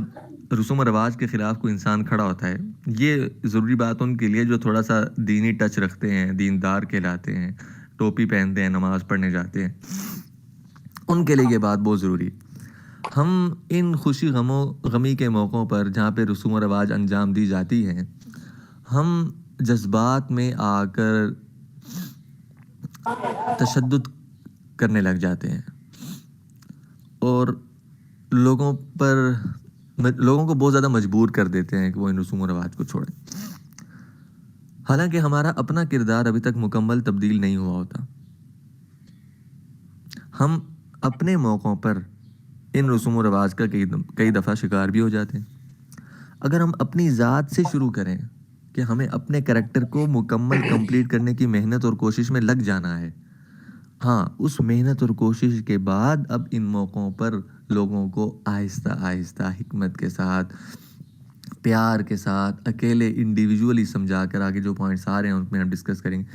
رسوم و رواج کے خلاف کوئی انسان کھڑا ہوتا ہے، یہ ضروری بات ان کے لیے جو تھوڑا سا دینی ٹچ رکھتے ہیں، دیندار کہلاتے ہیں، ٹوپی پہنتے ہیں، نماز پڑھنے جاتے ہیں، ان کے لیے یہ بات بہت ضروری ہے۔ ہم ان خوشی غمی کے موقعوں پر جہاں پہ رسوم و رواج انجام دی جاتی ہیں، ہم جذبات میں آ کر تشدد کرنے لگ جاتے ہیں اور لوگوں کو بہت زیادہ مجبور کر دیتے ہیں کہ وہ ان رسوم و رواج کو چھوڑیں، حالانکہ ہمارا اپنا کردار ابھی تک مکمل تبدیل نہیں ہوا ہوتا۔ ہم اپنے موقعوں پر ان رسوم و رواج کا کئی دفعہ شکار بھی ہو جاتے ہیں۔ اگر ہم اپنی ذات سے شروع کریں کہ ہمیں اپنے کریکٹر کو مکمل کمپلیٹ کرنے کی محنت اور کوشش میں لگ جانا ہے، ہاں، اس محنت اور کوشش کے بعد اب ان موقعوں پر لوگوں کو آہستہ آہستہ حکمت کے ساتھ، پیار کے ساتھ، اکیلے انڈیویجولی سمجھا کر، آگے جو پوائنٹس آ رہے ہیں ان میں ہم ڈسکس کریں گے،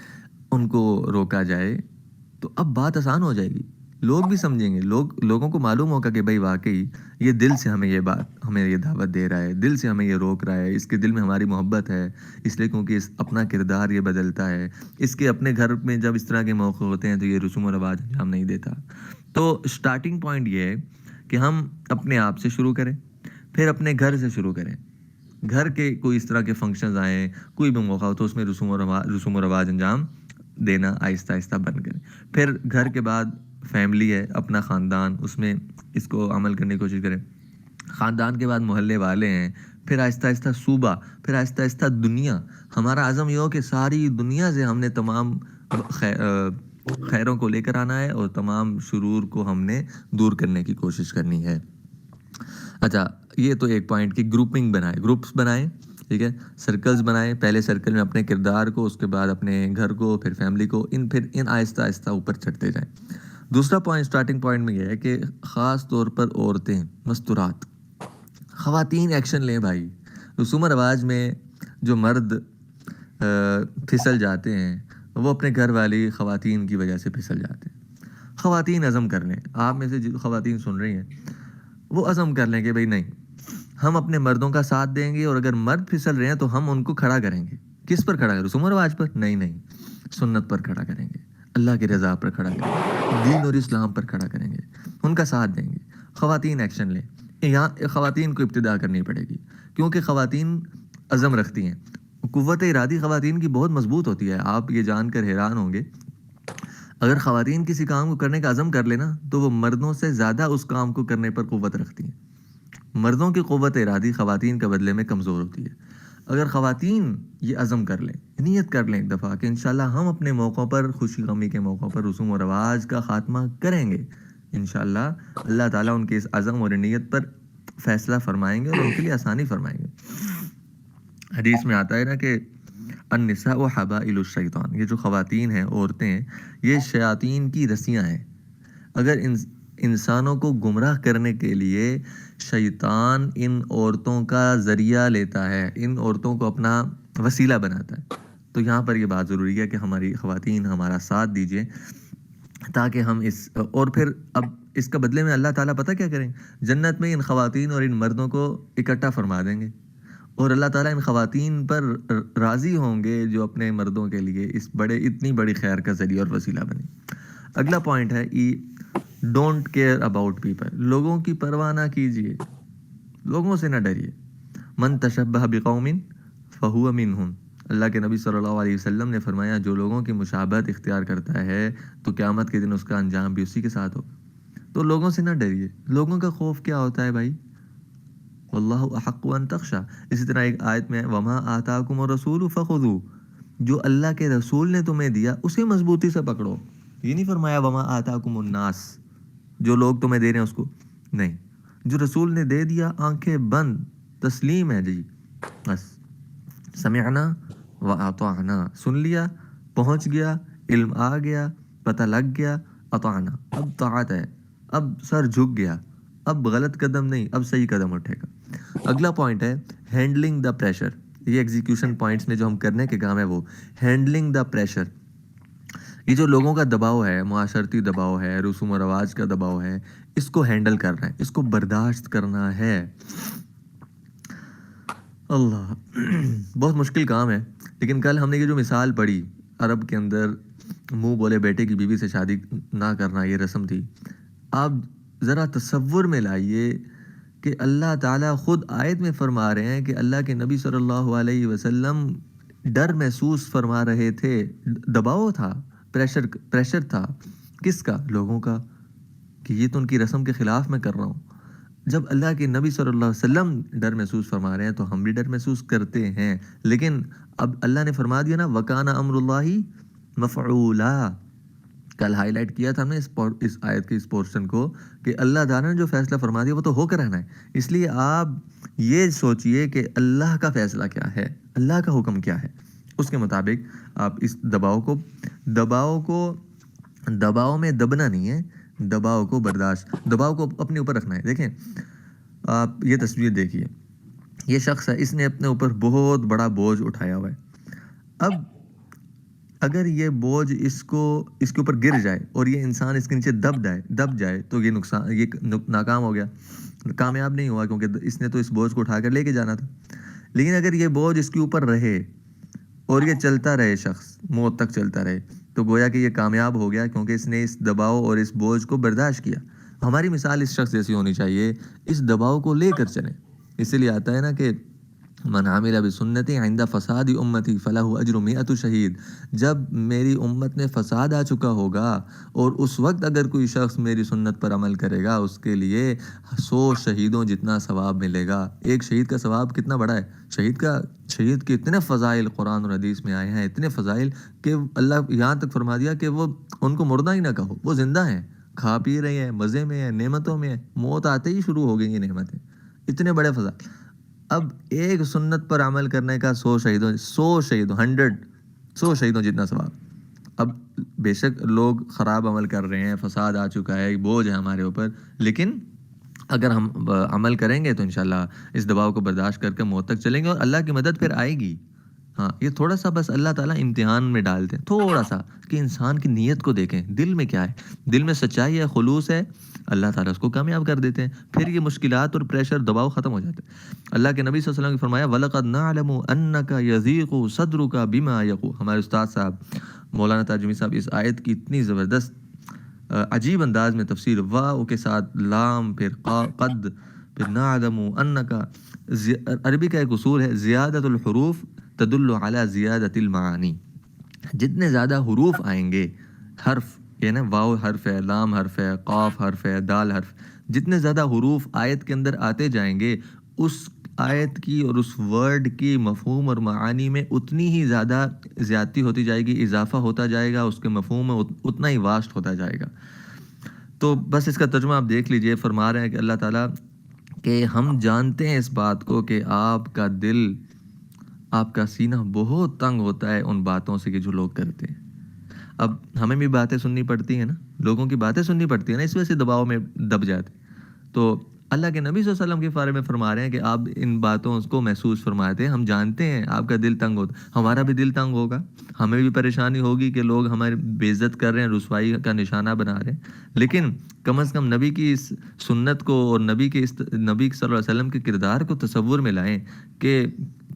ان کو روکا جائے تو اب بات آسان ہو جائے گی۔ لوگ بھی سمجھیں گے، لوگوں کو معلوم ہوگا کہ بھائی واقعی یہ دل سے ہمیں یہ دعوت دے رہا ہے، دل سے ہمیں یہ روک رہا ہے، اس کے دل میں ہماری محبت ہے، اس لیے کیونکہ اپنا کردار یہ بدلتا ہے، اس کے اپنے گھر میں جب اس طرح کے موقع ہوتے ہیں تو یہ رسوم و رواج انجام نہیں دیتا۔ تو سٹارٹنگ پوائنٹ یہ ہے کہ ہم اپنے آپ سے شروع کریں، پھر اپنے گھر سے شروع کریں۔ گھر کے کوئی اس طرح کے فنکشنز آئیں، کوئی بھی موقع ہو تو اس میں رسوم و رواج انجام دینا آہستہ آہستہ بند کریں۔ پھر گھر کے بعد فیملی ہے، اپنا خاندان، اس میں اس کو عمل کرنے کی کوشش کریں۔ خاندان کے بعد محلے والے ہیں، پھر آہستہ آہستہ صوبہ، پھر آہستہ آہستہ دنیا۔ ہمارا عزم یہ ہو کہ ساری دنیا سے ہم نے تمام خیروں کو لے کر آنا ہے اور تمام شرور کو ہم نے دور کرنے کی کوشش کرنی ہے۔ اچھا، یہ تو ایک پوائنٹ کی گروپنگ بنائیں، گروپس بنائیں، ٹھیک ہے، سرکلز بنائیں، پہلے سرکل میں اپنے کردار کو، اس کے بعد اپنے گھر کو، پھر فیملی کو، پھر آہستہ آہستہ اوپر چڑھتے جائیں۔ دوسرا پوائنٹ سٹارٹنگ پوائنٹ میں یہ ہے کہ خاص طور پر عورتیں، مستورات، خواتین ایکشن لیں بھائی۔ رسوم و رواج میں جو مرد پھسل جاتے ہیں وہ اپنے گھر والی خواتین کی وجہ سے پھسل جاتے ہیں۔ خواتین عزم کر لیں، آپ میں سے جو خواتین سن رہی ہیں وہ عزم کر لیں کہ بھائی نہیں، ہم اپنے مردوں کا ساتھ دیں گے، اور اگر مرد پھسل رہے ہیں تو ہم ان کو کھڑا کریں گے۔ کس پر کھڑا کریں؟ رسوم و رواج پر نہیں، سنت پر کھڑا کریں گے، اللہ کی رضا پر کھڑا کریں گے، دین اور اسلام پر کھڑا کریں گے، ان کا ساتھ دیں گے۔ خواتین ایکشن لیں، یہاں خواتین کو ابتدا کرنی پڑے گی، کیونکہ خواتین عزم رکھتی ہیں، قوت ارادی خواتین کی بہت مضبوط ہوتی ہے۔ آپ یہ جان کر حیران ہوں گے، اگر خواتین کسی کام کو کرنے کا عزم کر لینا تو وہ مردوں سے زیادہ اس کام کو کرنے پر قوت رکھتی ہیں۔ مردوں کی قوت ارادی خواتین کے بدلے میں کمزور ہوتی ہے۔ اگر خواتین یہ عزم کر لیں، نیت کر لیں ایک دفعہ کہ انشاءاللہ ہم اپنے موقعوں پر، خوشی غمی کے موقعوں پر رسوم و رواج کا خاتمہ کریں گے، انشاءاللہ اللہ تعالیٰ ان کے اس عزم اور نیت پر فیصلہ فرمائیں گے اور ان کے لیے آسانی فرمائیں گے۔ حدیث میں آتا ہے نا کہ النساء حبائل الشیطان، یہ جو خواتین ہیں، عورتیں ہیں، یہ شیاطین کی رسیاں ہیں۔ اگر انسانوں کو گمراہ کرنے کے لیے شیطان ان عورتوں کا ذریعہ لیتا ہے، ان عورتوں کو اپنا وسیلہ بناتا ہے، تو یہاں پر یہ بات ضروری ہے کہ ہماری خواتین ہمارا ساتھ دیجئے تاکہ ہم اور پھر اب اس کا بدلے میں اللہ تعالیٰ پتہ کیا کریں، جنت میں ان خواتین اور ان مردوں کو اکٹھا فرما دیں گے، اور اللہ تعالیٰ ان خواتین پر راضی ہوں گے جو اپنے مردوں کے لیے اتنی بڑی خیر کا ذریعہ اور وسیلہ بنے۔ اگلا پوائنٹ ہے ڈونٹ کیئر اباؤٹ پیپل، لوگوں کی پرواہ نہ کیجیے، لوگوں سے نہ ڈریے۔ من تشبہ بقوم فہو منہم، اللہ کے نبی صلی اللہ علیہ وسلم نے فرمایا جو لوگوں کی مشابہت اختیار کرتا ہے تو قیامت کے دن اس کا انجام بھی اسی کے ساتھ ہوگا۔ تو لوگوں سے نہ ڈریے۔ لوگوں کا خوف کیا ہوتا ہے بھائی؟ واللہ احق ان تخشى، اسی طرح ایک آیت میں وما آتاکم الرسول فخذوہ، جو اللہ کے رسول نے تمہیں دیا اسے مضبوطی سے پکڑو۔ یہ نہیں فرمایا وما آتاکم الناس، جو لوگ تمہیں دے رہے ہیں اس کو نہیں، جو رسول نے دے دیا آنکھیں بند، تسلیم ہے جی، بس سمعنا واطعنا، سن لیا، پہنچ گیا، علم آ گیا، پتہ لگ گیا، اطعنا، اب طاعت ہے، اب سر جھک گیا، اب غلط قدم نہیں، اب صحیح قدم اٹھے گا۔ اگلا پوائنٹ ہے ہینڈلنگ دا پریشر، یہ ایگزیکیوشن پوائنٹس میں جو ہم کرنے کے کام ہے وہ ہینڈلنگ دا پریشر۔ یہ جو لوگوں کا دباؤ ہے، معاشرتی دباؤ ہے، رسوم و رواج کا دباؤ ہے، اس کو ہینڈل کرنا ہے، اس کو برداشت کرنا ہے۔ اللہ بہت مشکل کام ہے، لیکن کل ہم نے یہ جو مثال پڑھی، عرب کے اندر منہ بولے بیٹے کی بیوی سے شادی نہ کرنا یہ رسم تھی۔ آپ ذرا تصور میں لائیے کہ اللہ تعالیٰ خود آیت میں فرما رہے ہیں کہ اللہ کے نبی صلی اللہ علیہ وسلم ڈر محسوس فرما رہے تھے، دباؤ تھا، پریشر تھا، کس کا؟ لوگوں کا، کہ یہ تو ان کی رسم کے خلاف میں کر رہا ہوں۔ جب اللہ کے نبی صلی اللہ علیہ وسلم ڈر محسوس فرما رہے ہیں تو ہم بھی ڈر محسوس کرتے ہیں، لیکن اب اللہ نے فرما دیا نا وَكَانَ أَمْرُ اللَّهِ مَفْعُولًا۔ کل ہائی لائٹ کیا تھا ہم نے اس آیت کے اس پورشن کو کہ اللہ تعالیٰ نے جو فیصلہ فرما دیا وہ تو ہو کر رہنا ہے۔ اس لیے آپ یہ سوچئے کہ اللہ کا فیصلہ کیا ہے، اللہ کا حکم کیا ہے، اس کے مطابق آپ اس دباؤ میں دبنا نہیں ہے، دباؤ کو برداشت، دباؤ کو اپنے اوپر رکھنا ہے۔ دیکھیں آپ یہ تصویر دیکھیے، یہ شخص ہے، اس نے اپنے اوپر بہت بڑا بوجھ اٹھایا ہوا ہے۔ اب اگر یہ بوجھ اس کے اوپر گر جائے اور یہ انسان اس کے نیچے دب جائے تو یہ ناکام ہو گیا، کامیاب نہیں ہوا، کیونکہ اس نے تو اس بوجھ کو اٹھا کر لے کے جانا تھا۔ لیکن اگر یہ بوجھ اس کے اوپر رہے اور یہ چلتا رہے، شخص موت تک چلتا رہے، تو گویا کہ یہ کامیاب ہو گیا، کیونکہ اس نے اس دباؤ اور اس بوجھ کو برداشت کیا۔ ہماری مثال اس شخص جیسی ہونی چاہیے، اس دباؤ کو لے کر چلیں۔ اسی لیے آتا ہے نا کہ من عمل بسنتی عند فساد امتی فلہ اجر مئۃ شہید۔ جب میری امت میں فساد آ چکا ہوگا اور اس وقت اگر کوئی شخص میری سنت پر عمل کرے گا، اس کے لیے 100 شہیدوں جتنا ثواب ملے گا۔ ایک شہید کا ثواب کتنا بڑا ہے؟ شہید کے اتنے فضائل قرآن اور حدیث میں آئے ہیں، اتنے فضائل کہ اللہ یہاں تک فرما دیا کہ وہ ان کو مردہ ہی نہ کہو، وہ زندہ ہیں، کھا پی رہے ہیں، مزے میں ہیں، نعمتوں میں ہیں، موت آتے ہی شروع ہو گئی یہ نعمتیں، اتنے بڑے فضائل۔ اب ایک سنت پر عمل کرنے کا 100 شہیدوں جتنا ثواب۔ اب بے شک لوگ خراب عمل کر رہے ہیں، فساد آ چکا ہے، بوجھ ہے ہمارے اوپر، لیکن اگر ہم عمل کریں گے تو انشاءاللہ اس دباؤ کو برداشت کر کے موت تک چلیں گے، اور اللہ کی مدد پھر آئے گی۔ ہاں، یہ تھوڑا سا بس اللہ تعالیٰ امتحان میں ڈالتے ہیں، تھوڑا سا، کہ انسان کی نیت کو دیکھیں، دل میں کیا ہے، دل میں سچائی ہے، خلوص ہے، اللہ تعالیٰ اس کو کامیاب کر دیتے ہیں، پھر یہ مشکلات اور پریشر دباؤ ختم ہو جاتے ہیں۔ اللہ کے نبی صلی اللہ علیہ وسلم نے فرمایا وَلَقَدْ نَعْلَمُ أَنَّكَ يَضِيقُ صَدْرُكَ بِمَا يَقُولُ۔ ہمارے استاد صاحب مولانا تاج صاحب اس آیت کی اتنی زبردست عجیب انداز میں تفسیر، واو کے ساتھ لام، پھر قد، پھر نعلم انکا، عربی کا ایک اصول ہے زیادت الحروف تدل علی زیادت المعانی۔ جتنے زیادہ حروف آئیں گے، حرف، یعنی واو حرف ہے، لام حرف ہے، قاف حرف ہے، دال حرف، جتنے زیادہ حروف آیت کے اندر آتے جائیں گے، اس آیت کی اور اس ورڈ کی مفہوم اور معانی میں اتنی ہی زیادہ زیادتی ہوتی جائے گی، اضافہ ہوتا جائے گا، اس کے مفہوم میں اتنا ہی واسٹ ہوتا جائے گا۔ تو بس اس کا ترجمہ آپ دیکھ لیجئے، فرما رہے ہیں کہ اللہ تعالیٰ کہ ہم جانتے ہیں اس بات کو کہ آپ کا دل، آپ کا سینہ بہت تنگ ہوتا ہے ان باتوں سے کہ جو لوگ کرتے ہیں۔ اب ہمیں بھی باتیں سننی پڑتی ہیں نا، لوگوں کی باتیں سننی پڑتی ہیں نا، اس وجہ سے دباؤ میں دب جاتے ہیں۔ تو اللہ کے نبی صلی اللہ علیہ وسلم کے بارے میں فرما رہے ہیں کہ آپ ان باتوں کو محسوس فرماتے ہیں، ہم جانتے ہیں آپ کا دل تنگ ہوتا، ہمارا بھی دل تنگ ہوگا، ہمیں بھی پریشانی ہوگی کہ لوگ ہماری بے عزت کر رہے ہیں، رسوائی کا نشانہ بنا رہے ہیں، لیکن کم از کم نبی کی اس سنت کو اور نبی صلی اللہ علیہ وسلم کے کردار کو تصور میں لائیں کہ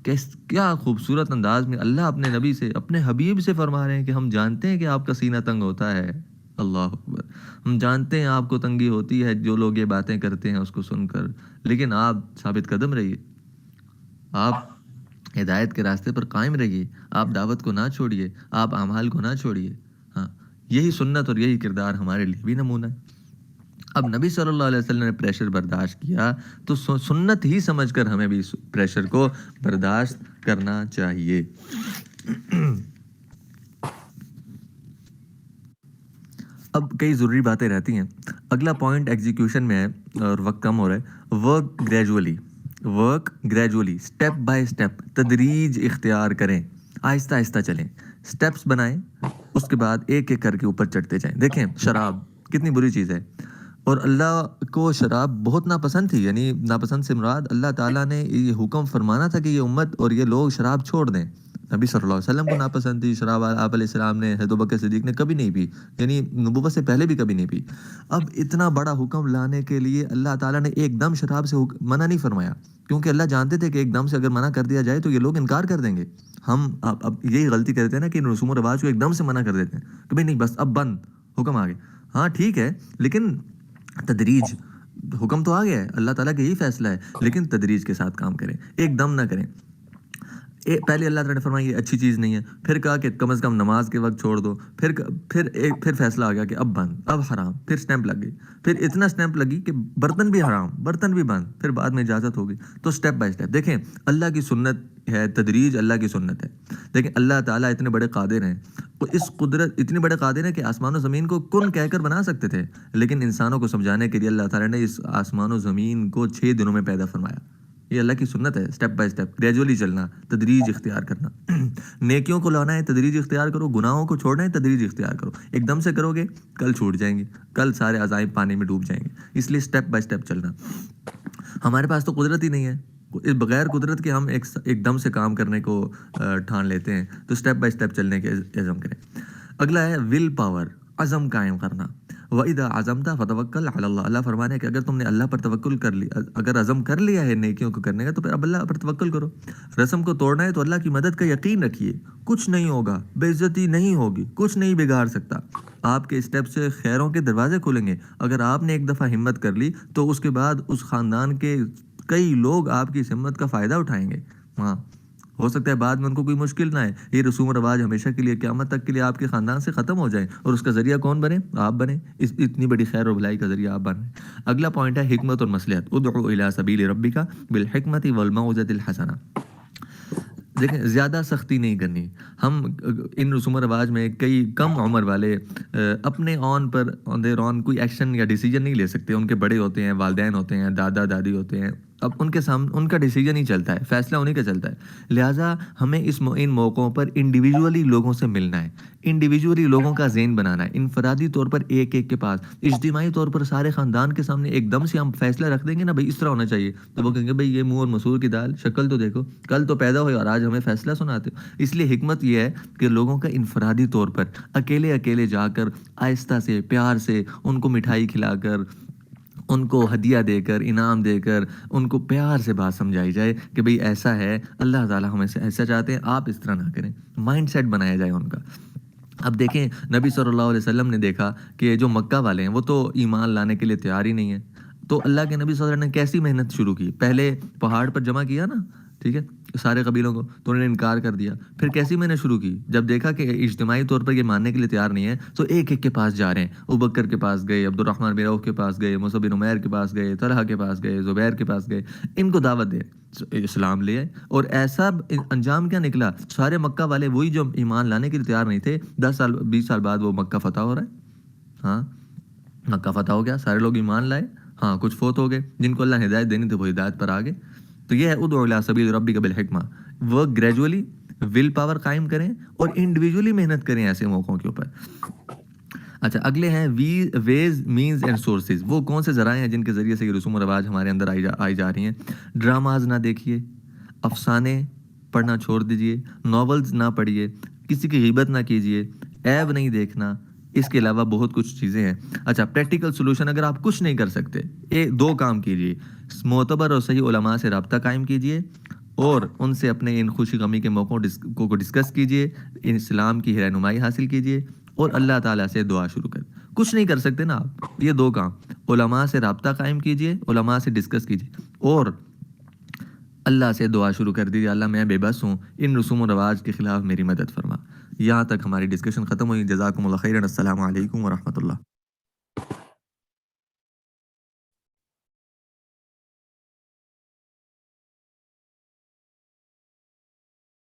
کیا خوبصورت انداز میں اللہ اپنے نبی سے، اپنے حبیب سے فرما رہے ہیں کہ ہم جانتے ہیں کہ آپ کا سینہ تنگ ہوتا ہے۔ اللہ اکبر، ہم جانتے ہیں آپ کو تنگی ہوتی ہے جو لوگ یہ باتیں کرتے ہیں اس کو سن کر، لیکن آپ ثابت قدم رہیے، آپ ہدایت کے راستے پر قائم رہیے، آپ دعوت کو نہ چھوڑیے، آپ اعمال کو نہ چھوڑیے۔ ہاں، یہی سنت اور یہی کردار ہمارے لیے بھی نمونہ ہے۔ اب نبی صلی اللہ علیہ وسلم نے پریشر برداشت کیا، تو سنت ہی سمجھ کر ہمیں بھی اس پریشر کو برداشت کرنا چاہیے۔ اب کئی ضروری باتیں رہتی ہیں۔ اگلا پوائنٹ ایگزیکیوشن میں ہے اور وقت کم ہو رہا ہے۔ Work gradually, step by step, تدریج اختیار کریں، آہستہ آہستہ چلیں، سٹیپس بنائیں، اس کے بعد ایک ایک کر کے اوپر چڑھتے جائیں۔ دیکھیں شراب کتنی بری چیز ہے، اور اللہ کو شراب بہت ناپسند تھی، یعنی ناپسند سے مراد اللہ تعالیٰ نے یہ حکم فرمانا تھا کہ یہ امت اور یہ لوگ شراب چھوڑ دیں۔ نبی صلی اللہ علیہ وسلم کو ناپسند تھی شراب، آپ علیہ السلام نے، حضرت ابوبکر صدیق نے کبھی نہیں پی، یعنی نبوت سے پہلے بھی کبھی نہیں پی۔ اب اتنا بڑا حکم لانے کے لیے اللہ تعالیٰ نے ایک دم شراب سے منع نہیں فرمایا، کیونکہ اللہ جانتے تھے کہ ایک دم سے اگر منع کر دیا جائے تو یہ لوگ انکار کر دیں گے۔ ہم اب یہی غلطی کرتے ہیں نا کہ ان رسوم و رواج کو ایک دم سے منع کر دیتے ہیں کہ بھئی نہیں بس اب بند، حکم آ گیا۔ ہاں ٹھیک ہے، لیکن تدریج، حکم تو آ گیا ہے، اللہ تعالیٰ کا یہی فیصلہ ہے، لیکن تدریج کے ساتھ کام کریں، ایک دم نہ کریں۔ پہلے اللہ تعالیٰ نے فرمایا یہ اچھی چیز نہیں ہے، پھر کہا کہ کم از کم نماز کے وقت چھوڑ دو، پھر فیصلہ آ گیا کہ اب بند، اب حرام، پھر سٹیمپ لگ گئی، پھر اتنا سٹیمپ لگی کہ برتن بھی حرام، برتن بھی بند، پھر بعد میں اجازت ہو گئی۔ تو سٹیپ بائی سٹیپ دیکھیں، اللہ کی سنت ہے تدریج، اللہ کی سنت ہے، لیکن اللہ تعالیٰ اتنے بڑے قادر ہیں، اس قدرت اتنے بڑے قادر ہیں کہ آسمان و زمین کو کن کہہ کر بنا سکتے تھے، لیکن انسانوں کو سمجھانے کے لیے اللہ تعالیٰ نے اس آسمان و زمین کو 6 دنوں میں پیدا فرمایا۔ یہ اللہ کی سنت ہے، سٹیپ بائی سٹیپ، گریجولی چلنا، تدریج اختیار کرنا۔ نیکیوں کو لانا ہے تدریج اختیار کرو، گناہوں کو چھوڑنا ہے تدریج اختیار کرو۔ ایک دم سے کرو گے کل چھوٹ جائیں گے، کل سارے عزائم پانی میں ڈوب جائیں گے، اس لیے سٹیپ بائی سٹیپ چلنا۔ ہمارے پاس تو قدرت ہی نہیں ہے، بغیر قدرت کے ہم ایک دم سے کام کرنے کو ٹھان لیتے ہیں، تو سٹیپ بائی سٹیپ چلنے کے عزم کریں۔ اگلا ہے ول پاور، عزم قائم کرنا۔ وَإِذَا عَزَمْتَ فَتَوَكَّلْ عَلَى اللَّهِ، اللہ فرمانے کہ اگر تم نے اللہ پر توکل کر لی، اگر عزم کر لیا ہے نیکیوں کو کرنے کا، تو پھر اب اللہ پر توکل کرو۔ رسم کو توڑنا ہے تو اللہ کی مدد کا یقین رکھیے، کچھ نہیں ہوگا، بے عزتی نہیں ہوگی، کچھ نہیں بگاڑ سکتا۔ آپ کے اسٹیپ سے خیروں کے دروازے کھلیں گے۔ اگر آپ نے ایک دفعہ ہمت کر لی تو اس کے بعد اس خاندان کے کئی لوگ آپ کی اس ہمت کا فائدہ اٹھائیں گے۔ ہاں، ہو سکتا ہے بعد میں ان کو کوئی مشکل نہ آئے، یہ رسوم و رواج ہمیشہ کے لیے قیامت تک کے لیے آپ کے خاندان سے ختم ہو جائیں، اور اس کا ذریعہ کون بنے؟ آپ بنے، اتنی بڑی خیر و بھلائی کا ذریعہ آپ بنے۔ اگلا پوائنٹ ہے حکمت اور مصلحت، ادعو الی سبیل ربک بالحکمت والموعظۃ الحسنہ۔ دیکھیں، زیادہ سختی نہیں کرنی۔ ہم ان رسوم و رواج میں کئی کم عمر والے اپنے آن دیر آن کوئی ایکشن یا ڈیسیجن نہیں لے سکتے۔ ان کے بڑے ہوتے ہیں، والدین ہوتے ہیں، دادا دادی ہوتے ہیں، اب ان کے سامنے ان کا ڈیسیجن ہی چلتا ہے، فیصلہ انہیں کا چلتا ہے۔ لہٰذا ہمیں ان موقعوں پر انڈیویجولی لوگوں سے ملنا ہے، انڈیویجولی لوگوں کا ذہن بنانا ہے، انفرادی طور پر ایک ایک کے پاس، اجتماعی طور پر سارے خاندان کے سامنے ایک دم سے ہم فیصلہ رکھ دیں گے نا، بھائی اس طرح ہونا چاہیے، تو وہ کہیں گے بھائی یہ منہ اور مسور کی دال، شکل تو دیکھو، کل تو پیدا ہوئے اور آج ہمیں فیصلہ سناتے ہو۔ اس لیے حکمت یہ ہے کہ لوگوں کا انفرادی طور پر اکیلے اکیلے جا کر آہستہ سے، پیار سے، ان کو مٹھائی کھلا کر، ان کو ہدیہ دے کر، انعام دے کر، ان کو پیار سے بات سمجھائی جائے کہ بھئی ایسا ہے، اللہ تعالیٰ ہمیں ایسا چاہتے ہیں، آپ اس طرح نہ کریں، مائنڈ سیٹ بنایا جائے ان کا۔ اب دیکھیں، نبی صلی اللہ علیہ وسلم نے دیکھا کہ جو مکہ والے ہیں وہ تو ایمان لانے کے لیے تیار ہی نہیں ہیں، تو اللہ کے نبی صلی اللہ علیہ وسلم نے کیسی محنت شروع کی؟ پہلے پہاڑ پر جمع کیا نا، ٹھیک ہے، سارے قبیلوں کو، تو انہوں نے انکار کر دیا۔ پھر کیسی محنت شروع کی؟ جب دیکھا کہ اجتماعی طور پر یہ ماننے کے لیے تیار نہیں ہے، تو ایک ایک کے پاس جا رہے ہیں، ابوبکر کے پاس گئے، عبد الرحمن بن عوف کے پاس گئے، مصعب بن عمیر کے پاس گئے، طلحہ کے پاس گئے، زبیر کے پاس گئے، ان کو دعوت دے، اسلام لے آئے۔ اور ایسا انجام کیا نکلا؟ سارے مکہ والے، وہی جو ایمان لانے کے لیے تیار نہیں تھے، 10 سال 20 سال بعد وہ مکہ فتح ہو رہا ہے۔ ہاں، مکہ فتح ہو گیا، سارے لوگ ایمان لائے، ہاں کچھ فوت ہو گئے، جن کو اللہ نے ہدایت دینی تھی وہ ہدایت پر آ گئے۔ تو یہ ہے ادعو الی سبیل ربک بالحکمہ، وہ گریجولی ول پاور قائم کریں اور انڈیویجولی محنت کریں ایسے موقعوں کے اوپر۔ اچھا، اگلے ہیں ویز مینز اینڈ سورسز، وہ کون سے ذرائع ہیں جن کے ذریعے سے یہ رسوم و رواج ہمارے اندر آئی جا رہی ہیں۔ ڈراماز نہ دیکھیے، افسانے پڑھنا چھوڑ دیجئے، ناولز نہ پڑھیے، کسی کی غیبت نہ کیجیے، عیب نہیں دیکھنا، اس کے علاوہ بہت کچھ چیزیں ہیں۔ اچھا، پریکٹیکل سولوشن، اگر آپ کچھ نہیں کر سکتے، دو کام کیجیے، معتبر اور صحیح علماء سے رابطہ قائم کیجیے، اور ان سے اپنے ان خوشی غمی کے موقعوں کو ڈسکس کیجیے، اسلام کی رہنمائی حاصل کیجیے، اور اللہ تعالیٰ سے دعا شروع کر۔ کچھ نہیں کر سکتے نا آپ، یہ دو کام، علماء سے رابطہ قائم کیجیے، علماء سے ڈسکس کیجیے، اور اللہ سے دعا شروع کر دیجیے، اللہ میں بے بس ہوں، ان رسوم و رواج کے خلاف میری مدد فرما۔ یہاں تک ہماری ڈسکشن ختم ہوئی۔ جزاکم اللہ خیرا، السلام علیکم ورحمۃ اللہ۔